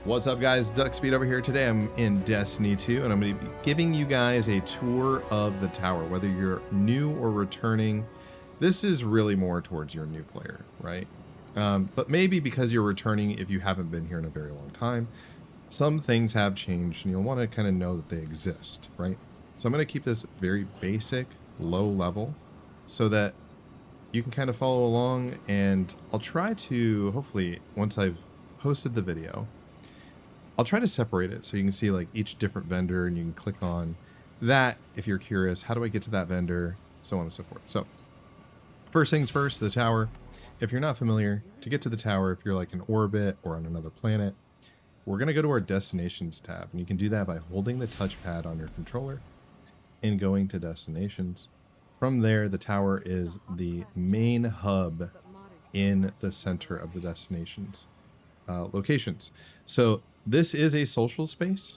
What's up, guys? Duckspeed over here. Today I'm in Destiny 2 and I'm going to be giving you guys a tour of the tower. Whether you're new or returning, this is really more towards your new player, right? But maybe because you're returning, if you haven't been here in a very long time, some things have changed and you'll want to kind of know that they exist, right? So I'm going to keep this very basic, low level so that you can kind of follow along, and I'll try to, hopefully, once I've posted the video, I'll try to separate it so you can see like each different vendor and you can click on that if you're curious. How do I get to that vendor? So on and so forth. So first things first, the tower. If you're not familiar, to get to the tower, if you're like in orbit or on another planet, we're going to go to our destinations tab, and you can do that by holding the touchpad on your controller and going to destinations. From there, the tower is the main hub in the center of the destinations locations. So this is a social space.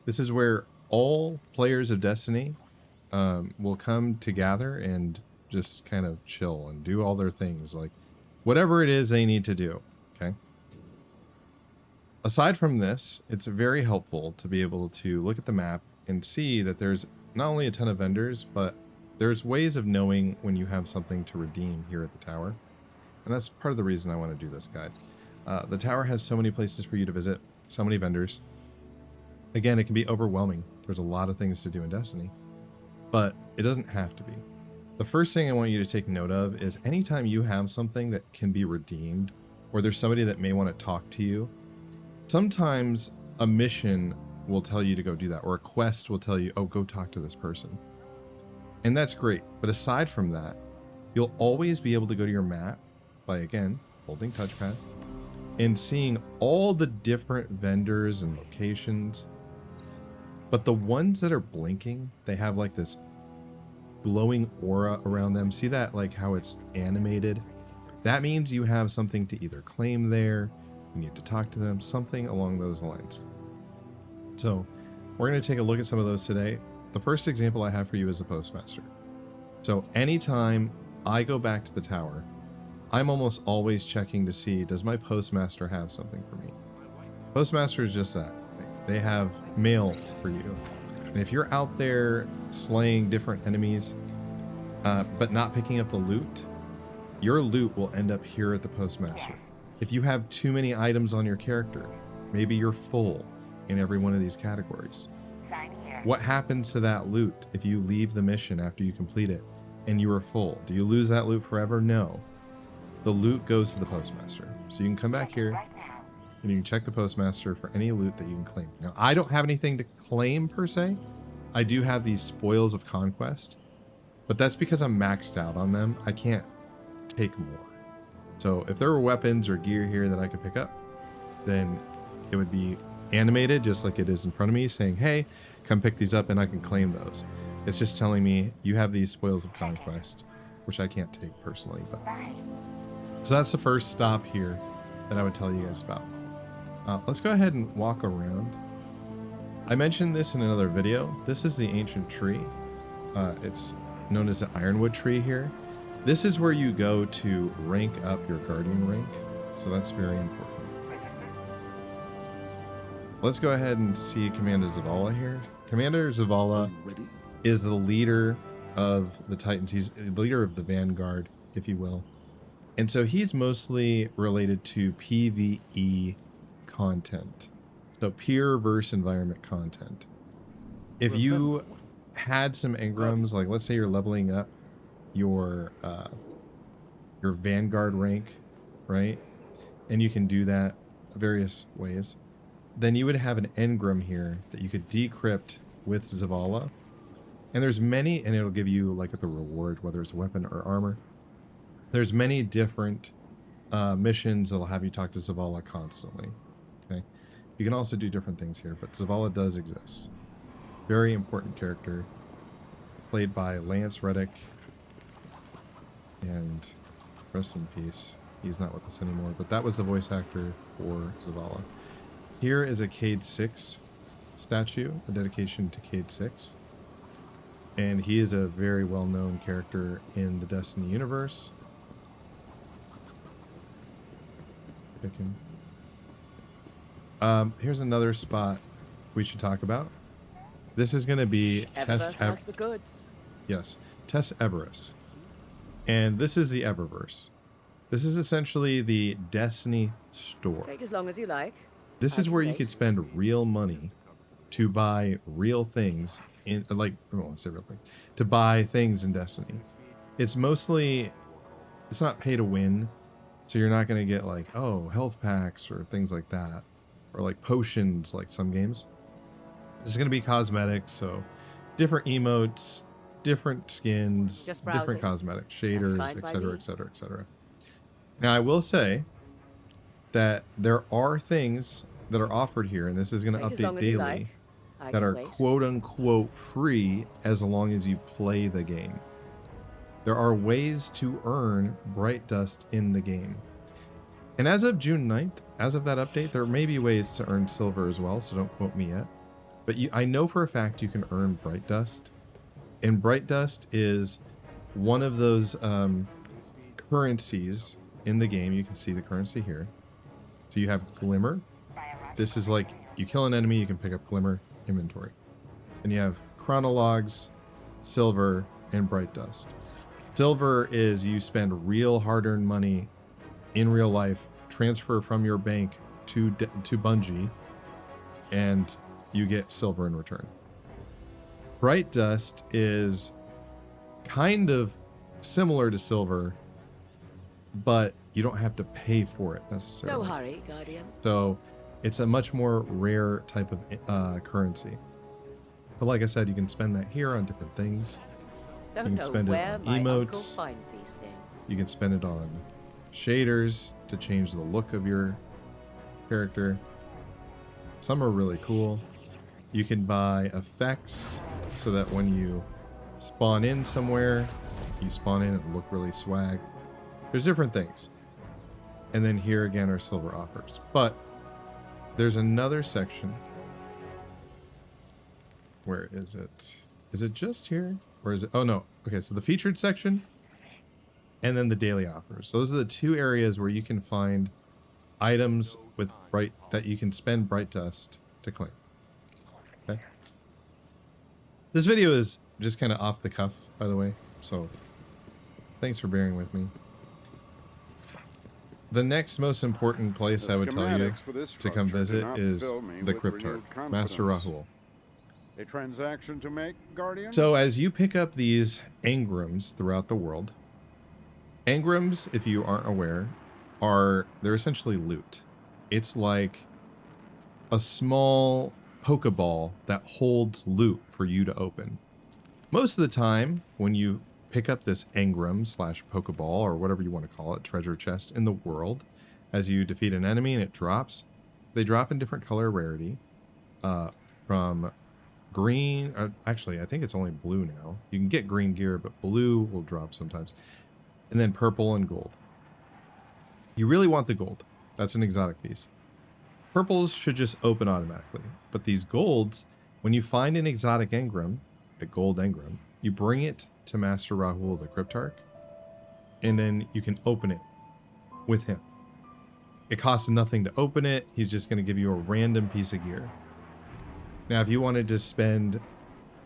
This is where all players of Destiny will come to gather and just kind of chill and do all their things, like whatever it is they need to do. Okay. Aside from this, it's very helpful to be able to look at the map and see that there's not only a ton of vendors, but there's ways of knowing when you have something to redeem here at the tower. And that's part of the reason I want to do this guide. The tower has so many places for you to visit, so many vendors. Again, it can be overwhelming. There's a lot of things to do in Destiny, but it doesn't have to be. The first thing I want you to take note of is anytime you have something that can be redeemed, or there's somebody that may want to talk to you, sometimes a mission will tell you to go do that, or a quest will tell you, oh, go talk to this person. And that's great. But aside from that, you'll always be able to go to your map by, again, holding touchpad and seeing all the different vendors and locations. But the ones that are blinking, they have like this glowing aura around them. See that, like how it's animated? That means you have something to either claim there, you need to talk to them, something along those lines. So we're going to take a look at some of those today. The first example I have for you is the postmaster. So anytime I go back to the tower, I'm almost always checking to see, does my postmaster have something for me? Postmaster is just that. They have mail for you. And if you're out there slaying different enemies, but not picking up the loot, your loot will end up here at the postmaster. If you have too many items on your character, maybe you're full in every one of these categories. What happens to that loot if you leave the mission after you complete it and you are full? Do you lose that loot forever? No. The loot goes to the postmaster. So you can come back here and you can check the postmaster for any loot that you can claim. Now, I don't have anything to claim per se. I do have these spoils of conquest, but that's because I'm maxed out on them. I can't take more. So if there were weapons or gear here that I could pick up, then it would be animated just like it is in front of me saying, hey, come pick these up and I can claim those. It's just telling me you have these spoils of conquest, which I can't take personally. But so that's the first stop here that I would tell you guys about. Let's go ahead and walk around. I mentioned this in another video. This is the ancient tree. It's known as the Ironwood tree here. This is where you go to rank up your guardian rank. So that's very important. Let's go ahead and see Commander Zavala here. Commander Zavala is the leader of the Titans. He's the leader of the Vanguard, if you will. And so he's mostly related to PvE content. So pure verse environment content. If you had some engrams, like let's say you're leveling up your Vanguard rank, right? And you can do that various ways. Then you would have an engram here that you could decrypt with Zavala. And there's many, and it'll give you like the reward, whether it's weapon or armor. There's many different missions that'll have you talk to Zavala constantly. Okay, you can also do different things here, but Zavala does exist. Very important character, played by Lance Reddick, and rest in peace. He's not with us anymore, but that was the voice actor for Zavala. Here is a Cayde 6 statue, a dedication to Cayde 6. And he is a very well-known character in the Destiny universe. Pick him. Here's another spot we should talk about. This is going to be Eververse has the goods. Yes, Test Everus. And this is the Eververse. This is essentially the Destiny store. Take as long as you like. This is where you could spend real money to buy real things in, like, I don't want to say real thing, to buy things in Destiny. It's mostly, it's not pay to win, so you're not going to get like, oh, health packs or things like that, or like potions like some games. This is going to be cosmetics, so different emotes, different skins, different cosmetics, shaders, etc., etc., etc. Now, I will say that there are things that are offered here, and this is going to update daily, that are quote-unquote free as long as you play the game. There are ways to earn Bright Dust in the game. And as of June 9th, as of that update, there may be ways to earn silver as well, so don't quote me yet. But I know for a fact you can earn Bright Dust. And Bright Dust is one of those currencies in the game. You can see the currency here. So you have Glimmer. This is like, you kill an enemy, you can pick up Glimmer inventory. And you have Chronologs, Silver, and Bright Dust. Silver is you spend real hard-earned money in real life, transfer from your bank to Bungie, and you get silver in return. Bright Dust is kind of similar to silver, but you don't have to pay for it necessarily. No hurry, Guardian. So it's a much more rare type of currency. But like I said, you can spend that here on different things. Don't you can know spend where it on my uncle emotes. finds these things. You can spend it on shaders to change the look of your character. Some are really cool. You can buy effects so that when you spawn in somewhere, you spawn in and look really swag. There's different things. And then here again are silver offers. But there's another section. Where is it? Is it just here? Or is it? Oh no. Okay, so the featured section and then the daily offers. Those are the two areas where you can find items with that you can spend Bright Dust to claim. Okay. This video is just kind of off the cuff, by the way, so thanks for bearing with me. The next most important place I would tell you to come visit is the Cryptarch, Master Rahool. A transaction to make, Guardian? So as you pick up these engrams throughout the world, engrams, if you aren't aware, they're essentially loot. It's like a small Pokeball that holds loot for you to open. Most of the time, when you pick up this engram / Pokeball, or whatever you want to call it, treasure chest in the world, as you defeat an enemy and it drops, they drop in different color rarity, from green, actually I think it's only blue now. You can get green gear, but blue will drop sometimes. And then purple and gold. You really want the gold. That's an exotic piece. Purples should just open automatically. But these golds, when you find an exotic engram, a gold engram, you bring it to Master Rahool the Cryptarch, and then you can open it with him. It costs nothing to open it. He's just going to give you a random piece of gear. Now, if you wanted to spend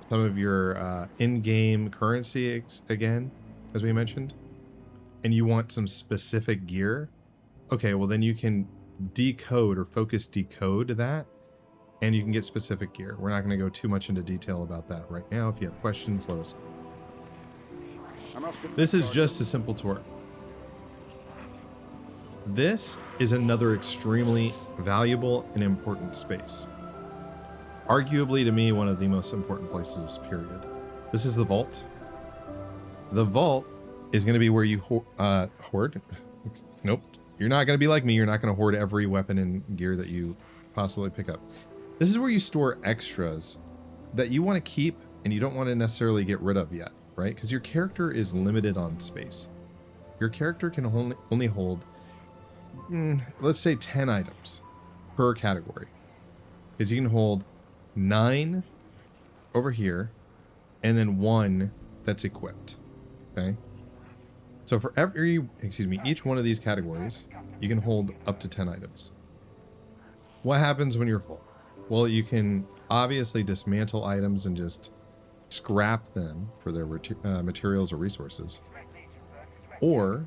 some of your in-game currency again, as we mentioned, and you want some specific gear, okay, well then you can decode or focus decode that, and you can get specific gear. We're not going to go too much into detail about that right now. If you have questions, let us know. This is just a simple tour. This is another extremely valuable and important space. Arguably, to me, one of the most important places, period. This is the vault. The vault is going to be where you hoard. Nope. You're not going to be like me. You're not going to hoard every weapon and gear that you possibly pick up. This is where you store extras that you want to keep and you don't want to necessarily get rid of yet, right? Because your character is limited on space. Your character can only hold, let's say 10 items per category. Because you can hold 9 over here and then 1 that's equipped, okay? So for each one of these categories, you can hold up to 10 items. What happens when you're full? Well, you can obviously dismantle items and just scrap them for their materials or resources. Or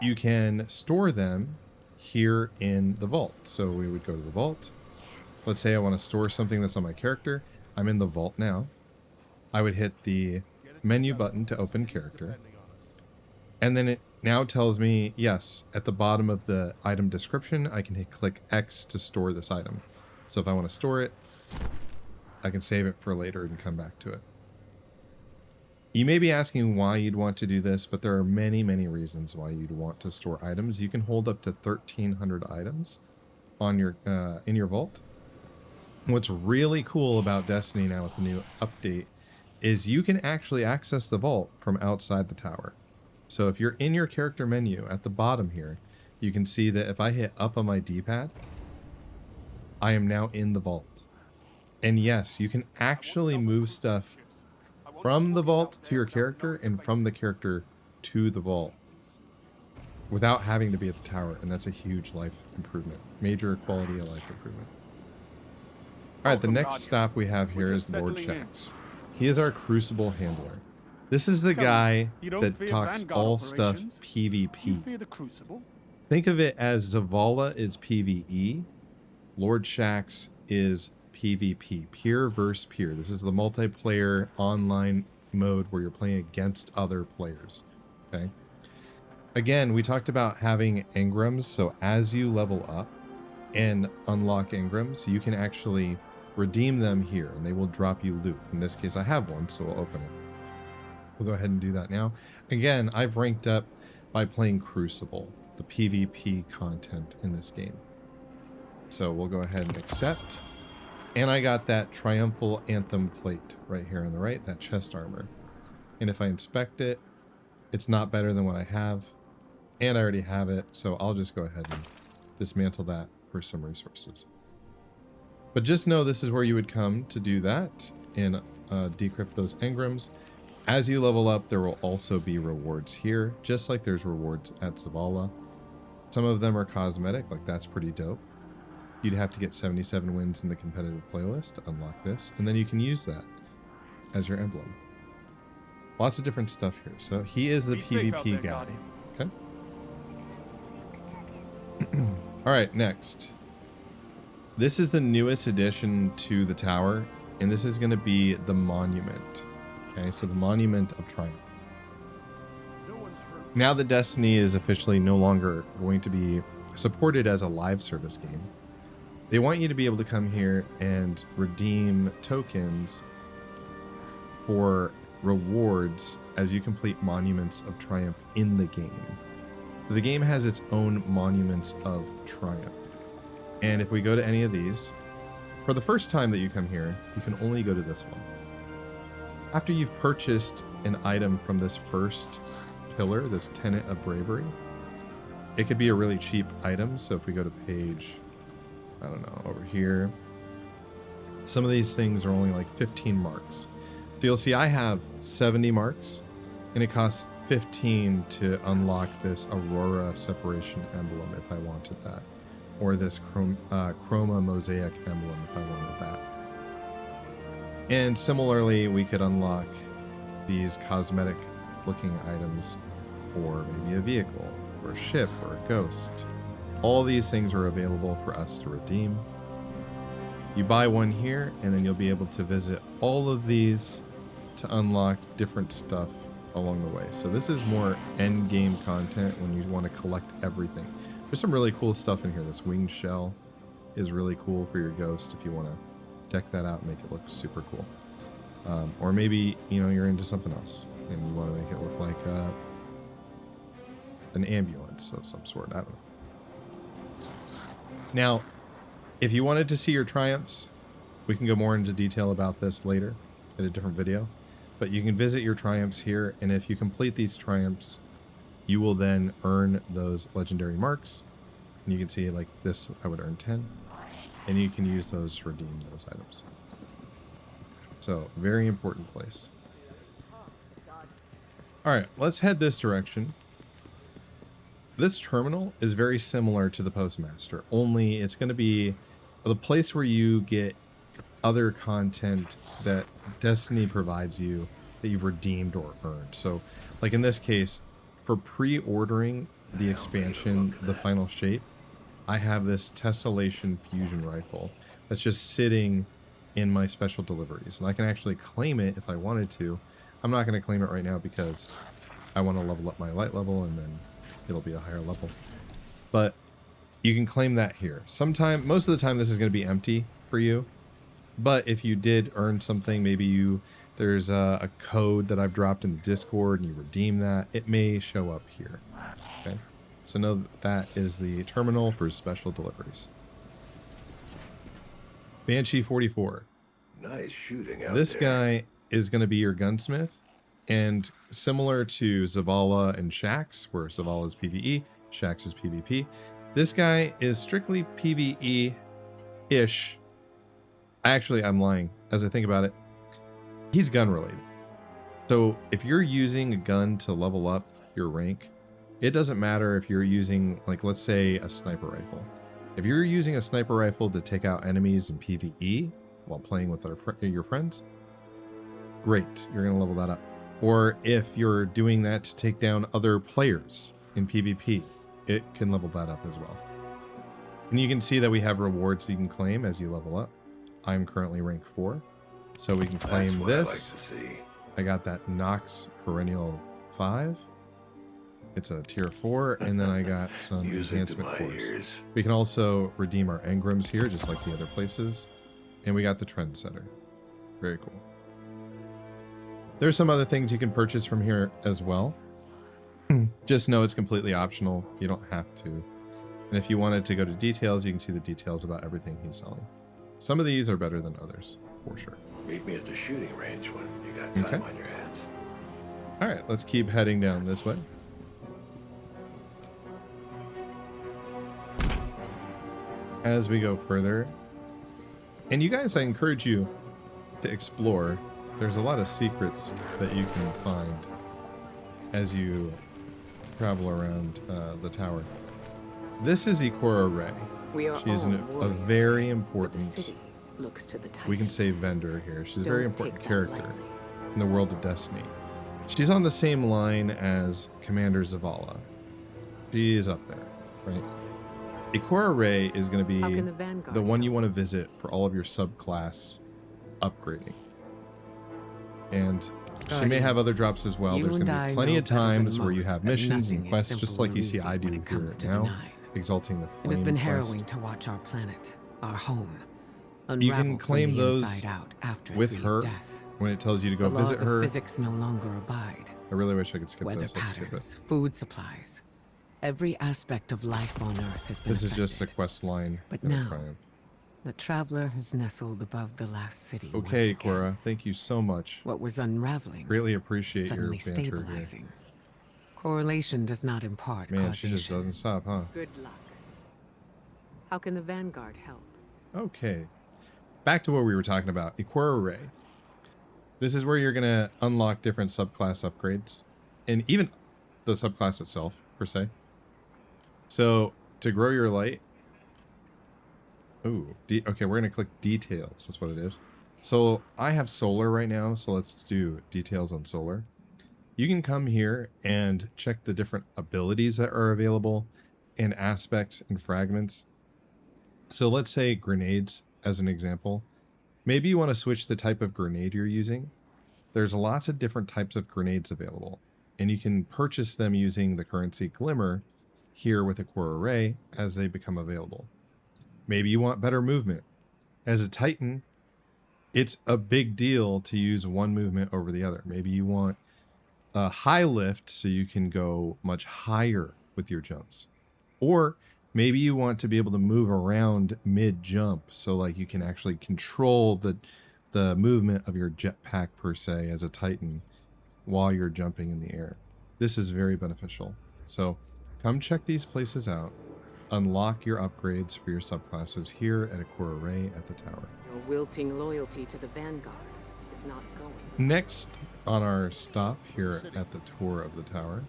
you can store them here in the vault. So we would go to the vault. Let's say I want to store something that's on my character. I'm in the vault now. I would hit the menu button to open character. And then it now tells me, yes, at the bottom of the item description, I can click X to store this item. So if I want to store it, I can save it for later and come back to it. You may be asking why you'd want to do this, but there are many, many reasons why you'd want to store items. You can hold up to 1,300 items on your in your vault. What's really cool about Destiny now with the new update is you can actually access the vault from outside the tower. So if you're in your character menu at the bottom here, you can see that if I hit up on my D-pad, I am now in the vault. And yes, you can actually move stuff from the vault to your character and from the character to the vault without having to be at the tower. And that's a huge life improvement, major quality of life improvement. All right, the next stop we have here is Lord Shaxx. He is our Crucible handler. This is the guy that talks all stuff PvP. Think of it as Zavala is PvE. Lord Shaxx is PvP, peer versus peer. This is the multiplayer online mode where you're playing against other players. Okay. Again, we talked about having engrams. So as you level up and unlock engrams, you can actually redeem them here and they will drop you loot. In this case, I have one, so we'll open it. We'll go ahead and do that now. Again, I've ranked up by playing Crucible, the PvP content in this game. So we'll go ahead and accept. And I got that Triumphal Anthem plate right here on the right, that chest armor. And if I inspect it, it's not better than what I have. And I already have it, so I'll just go ahead and dismantle that for some resources. But just know this is where you would come to do that and decrypt those engrams. As you level up, there will also be rewards here, just like there's rewards at Zavala. Some of them are cosmetic, like that's pretty dope. You'd have to get 77 wins in the competitive playlist to unlock this, and then you can use that as your emblem. Lots of different stuff here. So he is the PvP guy. Okay. All right, next. This is the newest addition to the tower, and this is going to be the Monument. Okay, so the Monument of Triumph. Now that Destiny is officially no longer going to be supported as a live service game, they want you to be able to come here and redeem tokens for rewards as you complete Monuments of Triumph in the game. So the game has its own Monuments of Triumph. And if we go to any of these, for the first time that you come here, you can only go to this one. After you've purchased an item from this first pillar, this Tenet of Bravery, it could be a really cheap item. So if we go to page, I don't know, over here, some of these things are only like 15 marks. So you'll see I have 70 marks, and it costs 15 to unlock this Aurora Separation emblem if I wanted that. Or this Chroma Mosaic emblem if I wanted that. And similarly, we could unlock these cosmetic looking items for maybe a vehicle, or a ship, or a ghost. All these things are available for us to redeem. You buy one here, and then you'll be able to visit all of these to unlock different stuff along the way. So this is more end game content when you want to collect everything. There's some really cool stuff in here. This winged shell is really cool for your ghost if you want to deck that out and make it look super cool. Or maybe, you know, you're into something else and you want to make it look like an ambulance of some sort. I don't know. Now, if you wanted to see your triumphs, we can go more into detail about this later in a different video. But you can visit your triumphs here, and if you complete these triumphs, you will then earn those legendary marks. And you can see like this, I would earn 10. And you can use those to redeem those items. So, very important place. Alright, let's head this direction. this terminal is very similar to the postmaster, only it's going to be the place where you get other content that Destiny provides you that you've redeemed or earned. So like in this case, for pre-ordering the expansion, the final shape, I have this Tessellation fusion rifle that's just sitting in my special deliveries, and I can actually claim it if I wanted to. I'm not going to claim it right now because I want to level up my light level and then it'll be a higher level. But you can claim that here. Most of the time this is going to be empty for you. But if you did earn something, maybe there's a code that I've dropped in the Discord and you redeem that, it may show up here. Okay, so know that is the terminal for special deliveries. Banshee 44. Nice shooting out This there. guy is going to be your gunsmith, and similar to Zavala and Shaxx, where Zavala is PvE, Shaxx is PvP. This guy is strictly PvE-ish. Actually, I'm lying. As I think about it, he's gun related. So if you're using a gun to level up your rank, it doesn't matter if you're using, like, let's say a sniper rifle. If you're using a sniper rifle to take out enemies in PvE while playing with your friends, great, you're going to level that up. Or if you're doing that to take down other players in PvP, it can level that up as well. And you can see that we have rewards you can claim as you level up. I'm currently rank 4, so we can claim That's what this. I like to see. I got that Nox Perennial 5. It's a tier 4, and then I got some Music to enhancement my cores. ears. We can also redeem our engrams here, just like the other places. And we got the Trendsetter. Very cool. There's some other things you can purchase from here as well. Just know it's completely optional. You don't have to. And if you wanted to go to details, you can see the details about everything he's selling. Some of these are better than others, for sure. Meet me at the shooting range when you got time Okay. on your hands. All right, let's keep heading down this way. As we go further, and you guys, I encourage you to explore. There's a lot of secrets that you can find as you travel around the tower. This is Ikora Rey. We are She's all a warriors, very but the important, city looks to the we can say Titans. vendor here. She's a very Don't important take that character lightly. in the world of Destiny. She's on the same line as Commander Zavala. She's up there, right? Ikora Rey is going to How be can the Vanguard the one you help? want to visit for all of your subclass upgrading. And she may Guardian, have other drops as well. you There's going and to I be plenty know of better than times where you most have that missions nothing and is quests, just simple like or you see easy I do when here it comes to the now, Nine. Exalting the It Flame has been quest. harrowing to watch our planet, our home, You can unravel claim from the those inside out after with Three's her death. when it tells you to go The laws visit of her. physics no longer abide. I really wish I could skip Weather this. Let's skip it. patterns, food supplies, every aspect of life on Earth has been This is just a affected. quest line. But in a now, triumph. The traveler has nestled above the last city. once Okay, again. Cora, thank you so much. What was unraveling, Greatly appreciate your suddenly banter here. stabilizing. Correlation does not impart Man, causation. she just doesn't stop, huh? Good luck. How can the Vanguard help? Okay. Back to what we were talking about. Ikora Rey. This is where you're going to unlock different subclass upgrades. And even the subclass itself, per se. So, to grow your light... Ooh. Okay, we're going to click details. That's what it is. So, I have solar right now, so let's do details on solar. You can come here and check the different abilities that are available and aspects and fragments. So let's say grenades as an example. Maybe you want to switch the type of grenade you're using. There's lots of different types of grenades available, and you can purchase them using the currency Glimmer here with Ikora Rey as they become available. Maybe you want better movement. As a Titan, it's a big deal to use one movement over the other. Maybe you want a high lift so you can go much higher with your jumps. Or maybe you want to be able to move around mid-jump so like you can actually control the movement of your jetpack per se as a Titan while you're jumping in the air. This is very beneficial. So come check these places out. Unlock your upgrades for your subclasses here at Ikora Rey at the tower. Your wilting loyalty to the Vanguard is not going. Next on our stop here at the tour of the tower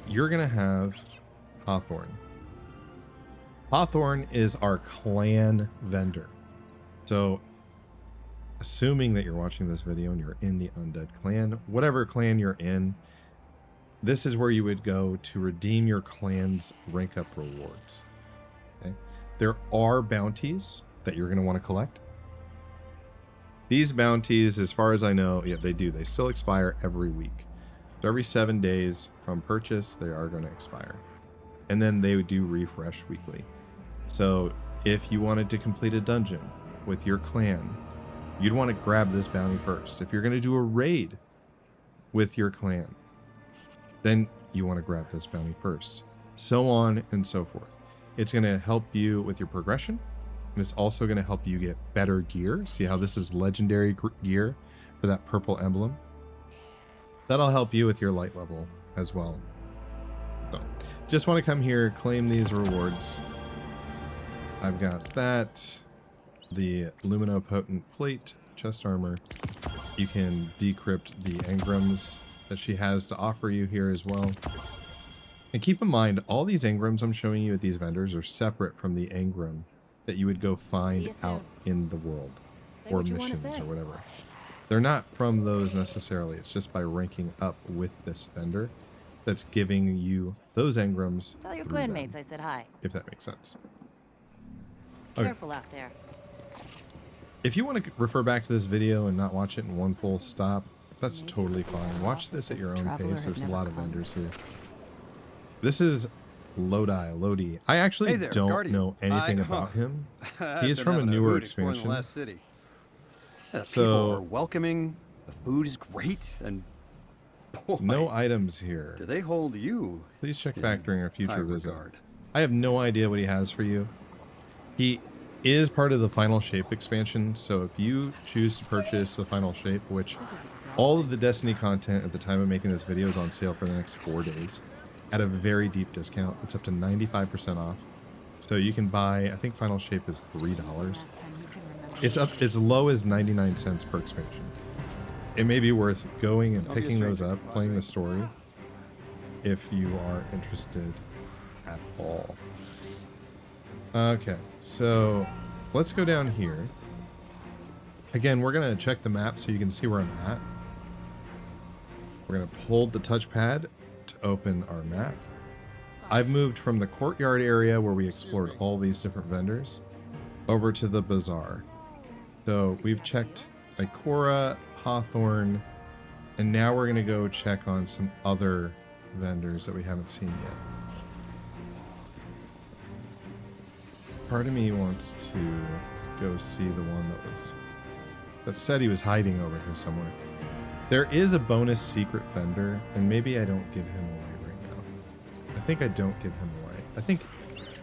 you're going to have Hawthorne. Hawthorne is our clan vendor. So assuming that you're watching this video and you're in the Undead Clan, whatever clan you're in, this is where you would go to redeem your clan's rank up rewards. Okay? There are bounties that you're going to want to collect. These bounties, as far as I know, yeah, they do. They still expire every week. So every 7 days from purchase, they are going to expire. And then they do refresh weekly. So if you wanted to complete a dungeon with your clan, you'd want to grab this bounty first. If you're going to do a raid with your clan, then you want to grab this bounty first. So on and so forth. It's going to help you with your progression. And it's also going to help you get better gear. See how this is legendary gear for that purple emblem? That'll help you with your light level as well. So just want to come here, claim these rewards. I've got that. The Luminopotent plate, chest armor. You can decrypt the engrams that she has to offer you here as well. And keep in mind, all these engrams I'm showing you at these vendors are separate from the engram that you would go find out in the world, or missions or whatever. They're not from those necessarily. It's just by ranking up with this vendor that's giving you those engrams. Tell your through them, clanmates I said hi. if that makes sense. Okay. Careful out there. If you want to refer back to this video and not watch it in one full stop, that's totally fine. Watch this at your own Traveler pace. had There's a never lot of come. vendors here. This is Lodi. I actually Hey there, don't Guardian. know anything I- about him. I've He is been from a having newer hoot exploring expansion. The last city. Yeah, So- people are welcoming. The food is great, and boy, No items here. do they hold you? Please check in back during a high future visit. regard. I have no idea what he has for you. He is part of the Final Shape expansion, so if you choose to purchase the Final Shape, which all of the Destiny content at the time of making this video is on sale for the next 4 days at a very deep discount. It's up to 95% off. So you can buy, I think Final Shape is $3. It's up as low as 99 cents per expansion. It may be worth going and Don't be a picking those stranger. up, playing the story, if you are interested at all. Okay, so let's go down here. Again, we're going to check the map so you can see where I'm at. We're going to hold the touchpad to open our map. I've moved from the courtyard area where we explored all these different vendors over to the bazaar. So we've checked Ikora, Hawthorne, and now we're going to go check on some other vendors that we haven't seen yet. Part of me wants to go see the one that said he was hiding over here somewhere. There is a bonus secret vendor, and maybe I don't give him away right now. I think I don't give him away. I think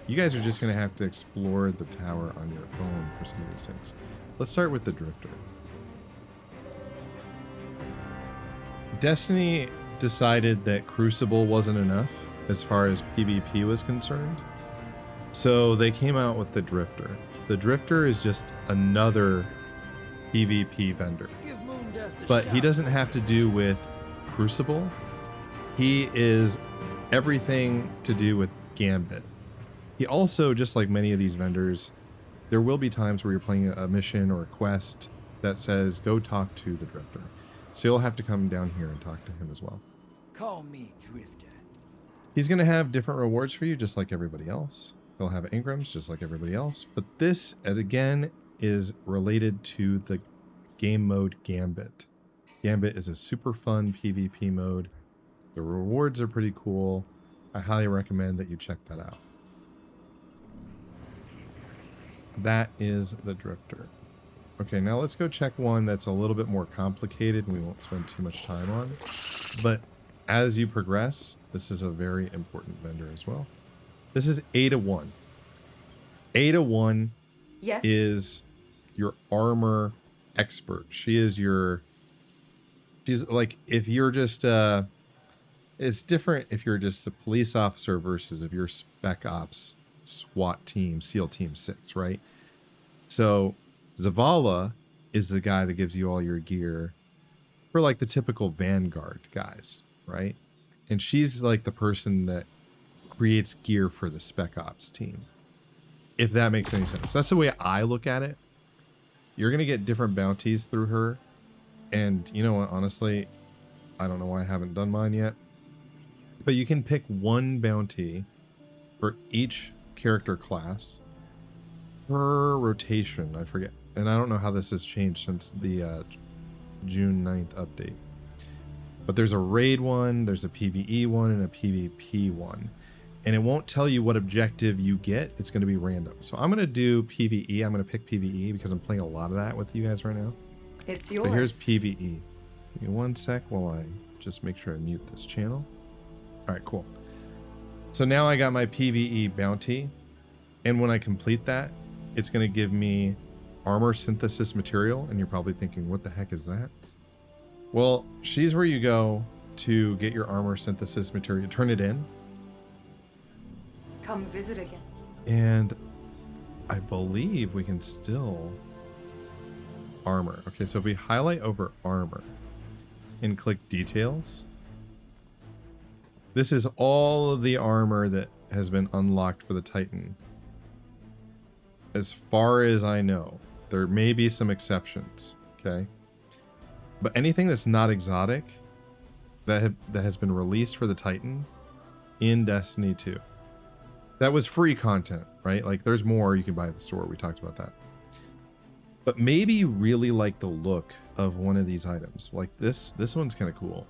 you guys are just going to have to explore the tower on your own for some of these things. Let's start with the Drifter. Destiny decided that Crucible wasn't enough as far as PvP was concerned. So they came out with the Drifter. The Drifter is just another PvP vendor. But he doesn't have to do with Crucible. He is everything to do with Gambit. He also, just like many of these vendors, there will be times where you're playing a mission or a quest that says, go talk to the Drifter. So you'll have to come down here and talk to him as well. Call me Drifter. He's going to have different rewards for you, just like everybody else. He'll have engrams, just like everybody else. But this, as again, is related to the game mode Gambit. Gambit is a super fun PvP mode. The rewards are pretty cool. I highly recommend that you check that out. That is the Drifter. Okay, now let's go check one that's a little bit more complicated and we won't spend too much time on. But as you progress, this is a very important vendor as well. This is Ada 1. Ada 1 Yes. is your armor expert. She's like, if you're just it's different if you're just a police officer versus if you're Spec Ops, SWAT team, SEAL Team 6, right? So Zavala is the guy that gives you all your gear for like the typical Vanguard guys, right? And she's like the person that creates gear for the Spec Ops team. If that makes any sense. That's the way I look at it. You're going to get different bounties through her. And you know what, honestly, I don't know why I haven't done mine yet. But you can pick one bounty for each character class per rotation. I forget. And I don't know how this has changed since the June 9th update. But there's a raid one, there's a PvE one, and a PvP one. And it won't tell you what objective you get. It's going to be random. So I'm going to do PvE. I'm going to pick PvE because I'm playing a lot of that with you guys right now. It's yours. But here's PvE. Give me one sec while I just make sure I mute this channel. All right, cool. So now I got my PvE bounty. And when I complete that, it's going to give me armor synthesis material. And you're probably thinking, what the heck is that? Well, she's where you go to get your armor synthesis material. Turn it in. Come visit again. And I believe we can still armor. Okay, so if we highlight over armor and click details, this is all of the armor that has been unlocked for the Titan. As far as I know, there may be some exceptions, okay? But anything that's not exotic that has been released for the Titan in Destiny 2. That was free content, right? Like there's more you can buy at the store. We talked about that. But maybe you really like the look of one of these items. Like this one's kind of cool.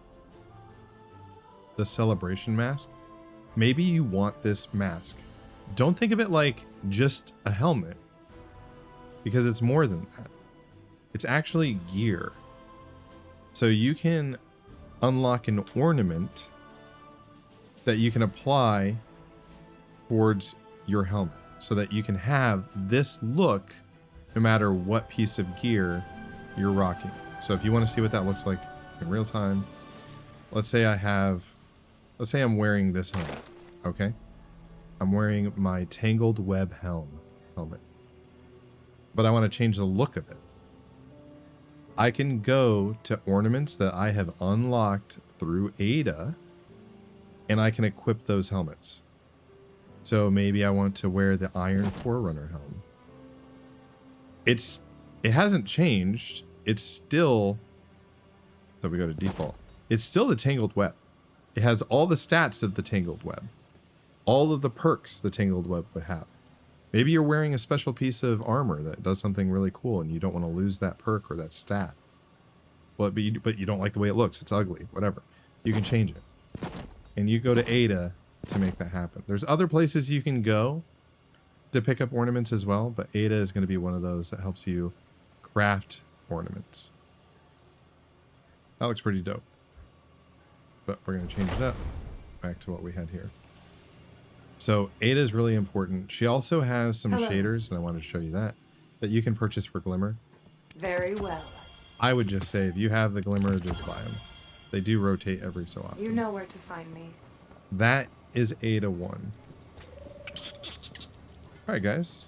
The celebration mask. Maybe you want this mask. Don't think of it like just a helmet, because it's more than that. It's actually gear. So you can unlock an ornament that you can apply towards your helmet so that you can have this look no matter what piece of gear you're rocking. So if you want to see what that looks like in real time, let's say I'm wearing this helmet, okay? I'm wearing my Tangled Web helmet. But I want to change the look of it. I can go to ornaments that I have unlocked through Ada, and I can equip those helmets. So maybe I want to wear the Iron Forerunner helm. It hasn't changed. It's still, so we go to default. It's still the Tangled Web. It has all the stats of the Tangled Web. All of the perks the Tangled Web would have. Maybe you're wearing a special piece of armor that does something really cool and you don't want to lose that perk or that stat. Well, but you don't like the way it looks. It's ugly. Whatever. You can change it. And you go to Ada to make that happen. There's other places you can go to pick up ornaments as well, but Ada is going to be one of those that helps you craft ornaments. That looks pretty dope. But we're going to change it up back to what we had here. So Ada is really important. She also has some shaders, and I wanted to show you that you can purchase for Glimmer. Very well. I would just say if you have the Glimmer, just buy them. They do rotate every so often. You know where to find me. That is Ada 1. Alright guys,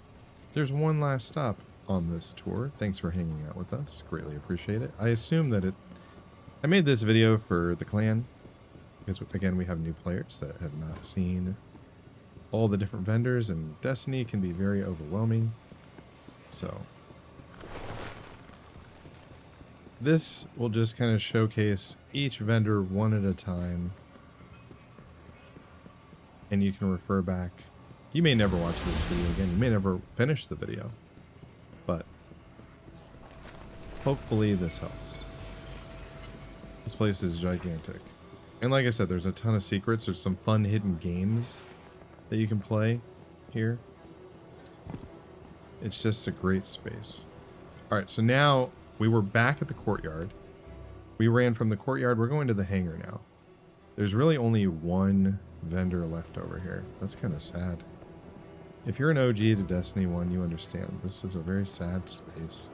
there's one last stop on this tour. Thanks for hanging out with us. Greatly appreciate it. I assume that I made this video for the clan, because again we have new players that have not seen all the different vendors, and Destiny can be very overwhelming. So this will just kind of showcase each vendor one at a time, and you can refer back. You may never watch this video again. You may never finish the video, but hopefully this helps. This place is gigantic. And like I said, there's a ton of secrets. There's some fun hidden games that you can play here. It's just a great space. All right, so now we were back at the courtyard. We ran from the courtyard. We're going to the hangar now. There's really only one vendor left over here. That's kind of sad. If you're an OG to Destiny 1, you understand. This is a very sad space.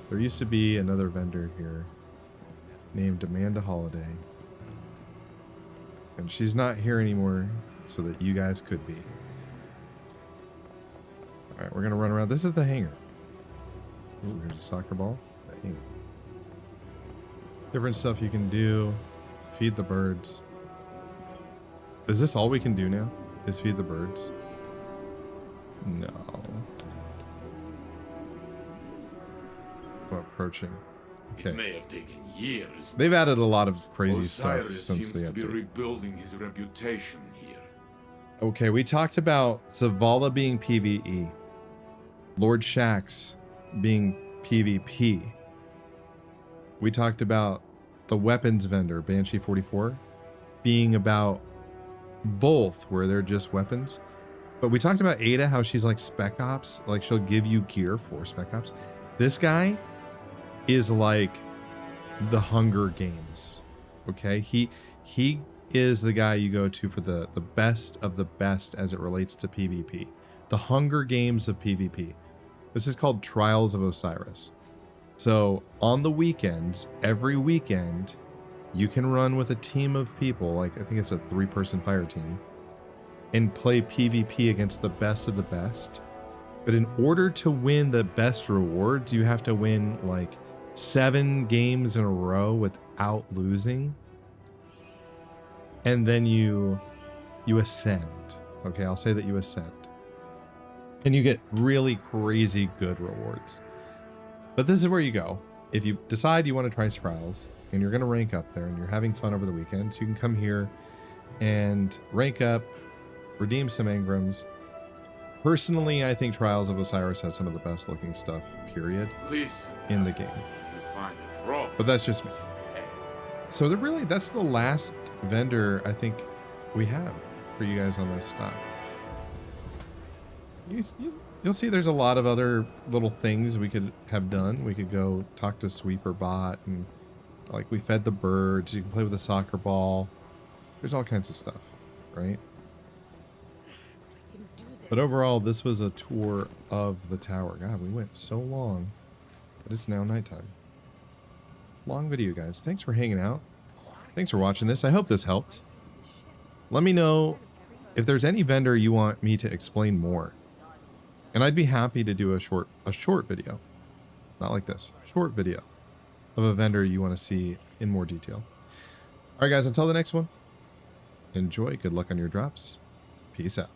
There used to be another vendor here named Amanda Holiday. And she's not here anymore so that you guys could be. Alright, we're going to run around. This is the hangar. Ooh, here's a soccer ball. The hangar. Different stuff you can do. Feed the birds. Is this all we can do now? Is feed the birds? No. We're approaching. Okay. It may have taken years. They've added a lot of crazy Osiris stuff since seems the to be update. rebuilding his reputation here. Okay, we talked about Zavala being PvE. Lord Shaxx being PvP. We talked about the weapons vendor, Banshee 44, being about both, where they're just weapons. But we talked about Ada, how she's like Spec Ops, like she'll give you gear for Spec Ops. This guy is like the Hunger Games. Okay, he is the guy you go to for the best of the best as it relates to PvP. The Hunger Games of PvP. This is called Trials of Osiris. So on the weekends, every weekend, you can run with a team of people, like I think it's a 3-person fire team, and play PvP against the best of the best. But in order to win the best rewards, you have to win like 7 games in a row without losing. And then you ascend. Okay, I'll say that you ascend. And you get really crazy good rewards. But this is where you go. If you decide you want to try Trials and you're going to rank up there and you're having fun over the weekends, you can come here and rank up, redeem some engrams. Personally, I think Trials of Osiris has some of the best looking stuff, period, Listen, in the game. you find a problem. But that's just me. So that's the last vendor I think we have for you guys on this stock. You'll see there's a lot of other little things we could have done. We could go talk to Sweeper Bot, and like we fed the birds. You can play with a soccer ball. There's all kinds of stuff, right? But overall, this was a tour of the tower. God, we went so long, but it's now nighttime. Long video, guys. Thanks for hanging out. Thanks for watching this. I hope this helped. Let me know if there's any vendor you want me to explain more. And I'd be happy to do a short video. Not like this. Short video of a vendor you want to see in more detail. All right, guys, until the next one, enjoy. Good luck on your drops. Peace out.